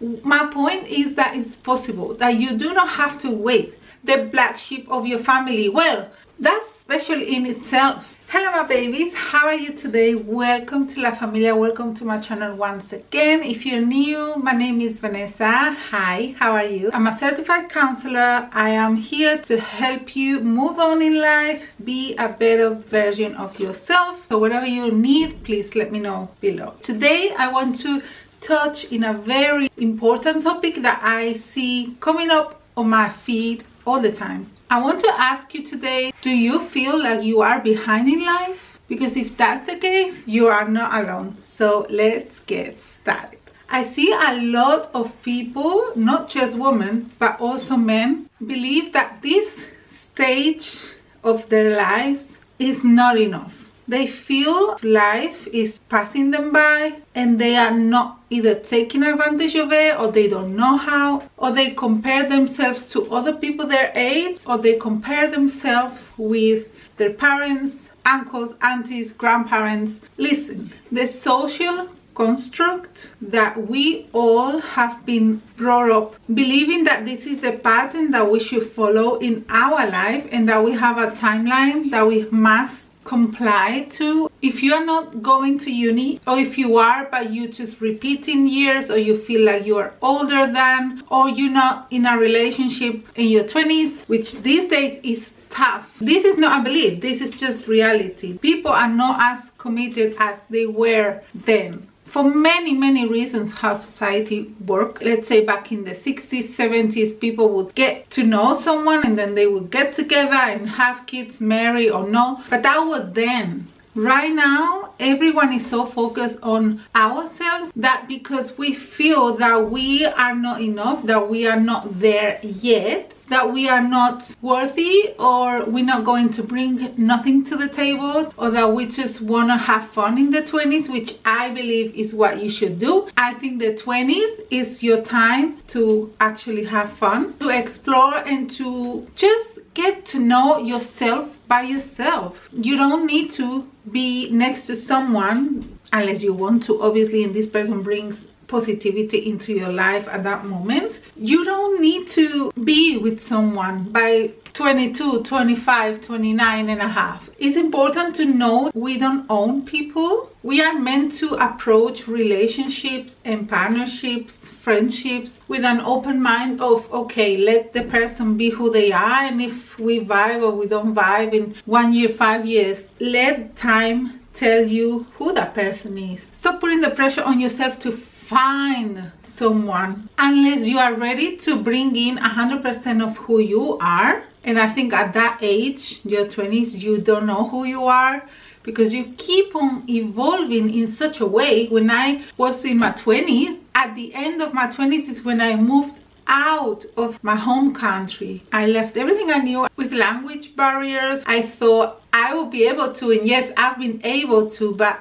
My point is that it's possible, that you do not have to wait. The black sheep of your family, well, that's special in itself. Hello my babies, how are you today? Welcome to La Familia, welcome to my channel once again. If you're new, my name is Vanessa. Hi, how are you? I'm a certified counselor. I am here to help you move on in life, be a better version of yourself. So whatever you need, please let me know below. Today I want to touch in a very important topic that I see coming up on my feed all the time. I want to ask you today, do you feel like you are behind in life? Because if that's the case, you are not alone. So let's get started. I see a lot of people, not just women, but also men, believe that this stage of their lives is not enough. They feel life is passing them by and they are not either taking advantage of it, or they don't know how, or they compare themselves to other people their age, or they compare themselves with their parents, uncles, aunties, grandparents. Listen, the social construct that we all have been brought up believing that this is the pattern that we should follow in our life, and that we have a timeline that we must comply to. If you are not going to uni, or if you are but you just repeating years, or you feel like you are older than, or you're not in a relationship in your 20s, which these days is tough. This is not a belief, this is just reality. People are not as committed as they were then, for many reasons. How society works. Let's say back in the 60s, 70s, people would get to know someone and then they would get together and have kids, marry or no, but that was then. Right now, everyone is so focused on ourselves that because we feel that we are not enough, that we are not there yet, that we are not worthy, or we're not going to bring nothing to the table, or that we just want to have fun in the 20s, which I believe is what you should do. I think the 20s is your time to actually have fun, to explore, and to just get to know yourself by yourself. You don't need to be next to someone unless you want to, obviously, and this person brings positivity into your life at that moment. You don't need to be with someone by 22, 25, 29 and a half. It's important to know we don't own people. We are meant to approach relationships and partnerships, friendships, with an open mind of, okay, let the person be who they are, and if we vibe or we don't vibe in 1 year, 5 years, let time tell you who that person is. Stop putting the pressure on yourself to find someone unless you are ready to bring in 100% of who you are. And I think at that age, your 20s, you don't know who you are, because you keep on evolving in such a way. When I was in my 20s, at the end of my 20s is when I moved out of my home country. I left everything I knew. With language barriers, I thought I would be able to, and yes, I've been able to, but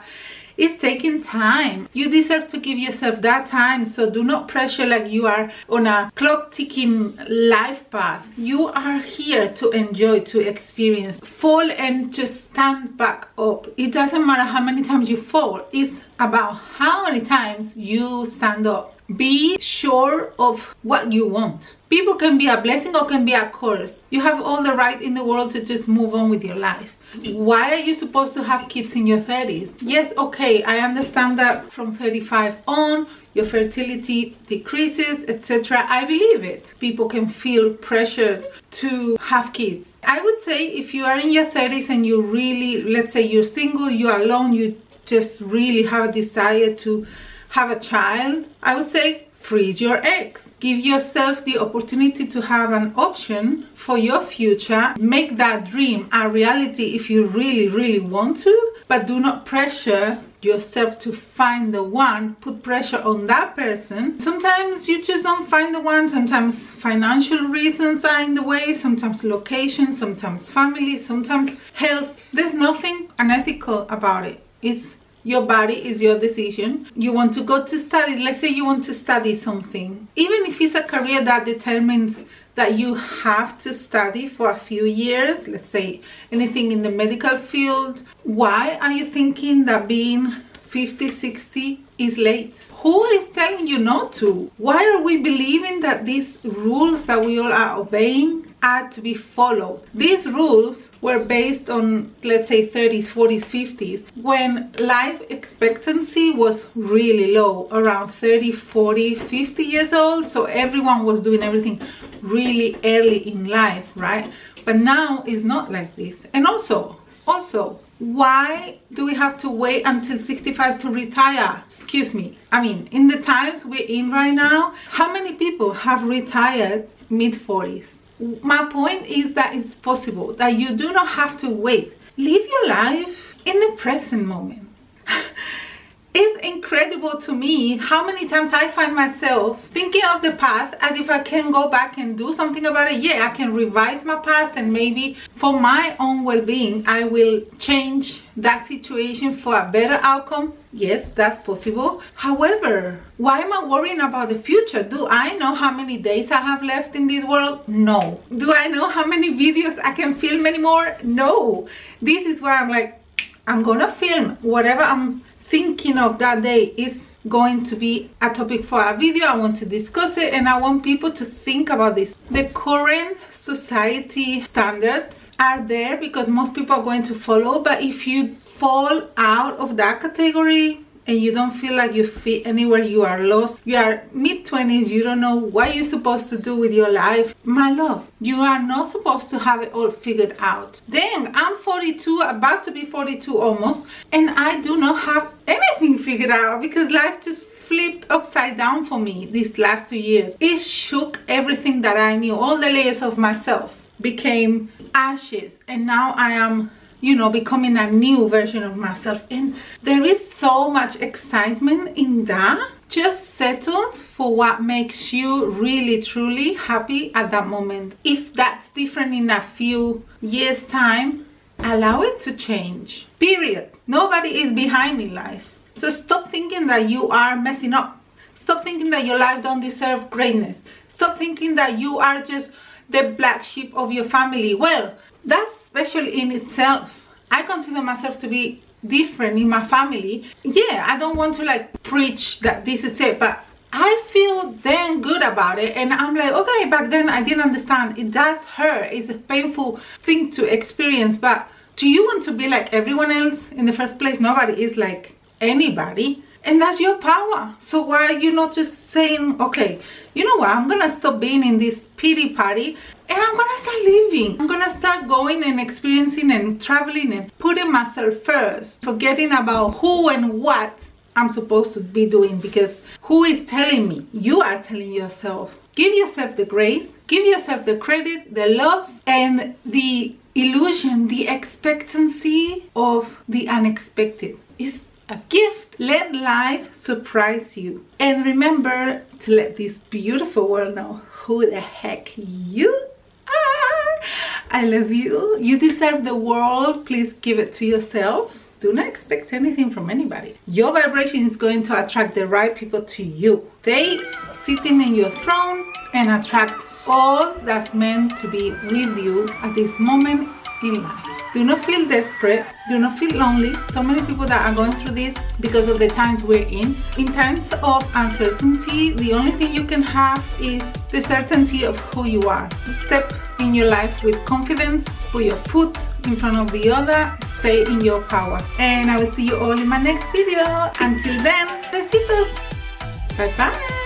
it's taking time. You deserve to give yourself that time, so do not pressure like you are on a clock ticking life path. You are here to enjoy, to experience. Fall and just stand back up. It doesn't matter how many times you fall, it's about how many times you stand up. Be sure of what you want. People can be a blessing or can be a curse. You have all the right in the world to just move on with your life. Why are you supposed to have kids in your 30s? Yes, okay, I understand that from 35 on your fertility decreases, etc. I believe it. People can feel pressured to have kids. I would say if you are in your 30s and you really, let's say you're single, you're alone, you just really have a desire to have a child, I would say freeze your eggs. Give yourself the opportunity to have an option for your future. Make that dream a reality if you really want to, but do not pressure yourself to find the one. Put pressure on that person. Sometimes you just don't find the one. Sometimes financial reasons are in the way, sometimes location, sometimes family, sometimes health. There's nothing unethical about it. It's your body, is your decision. You want to go to study, let's say you want to study something, even if it's a career that determines that you have to study for a few years, let's say anything in the medical field. Why are you thinking that being 50, 60 is late. Who is telling you not to? Why are we believing that these rules that we all are obeying are to be followed? These rules were based on, let's say, 30s, 40s, 50s, when life expectancy was really low, around 30, 40, 50 years old. So everyone was doing everything really early in life, right? But now it's not like this. And also, why do we have to wait until 65 to retire? Excuse me. I mean, in the times we're in right now, how many people have retired mid-40s? My point is that it's possible, that you do not have to wait. Live your life in the present moment. It's incredible to me how many times I find myself thinking of the past as if I can go back and do something about it. Yeah, I can revise my past, and maybe for my own well-being, I will change that situation for a better outcome. Yes, that's possible. However, why am I worrying about the future? Do I know how many days I have left in this world? No. Do I know how many videos I can film anymore? No. This is why I'm like, I'm gonna film whatever I'm thinking of that day is going to be a topic for a video. I want to discuss it, and I want people to think about this. The current society standards are there because most people are going to follow, but if you fall out of that category and you don't feel like you fit anywhere, you are lost, you are mid-20s, you don't know what you're supposed to do with your life, my love, you are not supposed to have it all figured out. Dang, I'm 42, about to be 42 almost, and I do not have anything figured out because life just flipped upside down for me these last 2 years. It shook everything that I knew. All the layers of myself became ashes, and now I am, you know, becoming a new version of myself, and there is so much excitement in that. Just settle for what makes you really truly happy at that moment. If that's different in a few years time, allow it to change, period. Nobody is behind in life, so stop thinking that you are messing up. Stop thinking that your life don't deserve greatness. Stop thinking that you are just the black sheep of your family. Well, that's special in itself. I consider myself to be different in my family. Yeah, I don't want to like preach that this is it, but I feel dang good about it, and I'm like, okay, back then I didn't understand. It does hurt. It's a painful thing to experience, but do you want to be like everyone else in the first place? Nobody is like anybody, and that's your power. So why are you not just saying, okay, you know what, I'm gonna stop being in this pity party and I'm gonna start living. I'm gonna start going and experiencing and traveling and putting myself first, forgetting about who and what I'm supposed to be doing, because who is telling me? You are telling yourself. Give yourself the grace, give yourself the credit, the love, and the illusion, the expectancy of the unexpected. It's a gift. Let life surprise you, and remember to let this beautiful world know who the heck you are. I love you. You deserve the world. Please give it to yourself. Do not expect anything from anybody. Your vibration is going to attract the right people to you. Stay sitting in your throne and attract all that's meant to be with you at this moment in life. Do not feel desperate. Do not feel lonely. So many people that are going through this because of the times we're in. In times of uncertainty, the only thing you can have is the certainty of who you are. Step in your life with confidence. Put your foot in front of the other. Stay in your power. And I will see you all in my next video. Until then, besitos. Bye bye.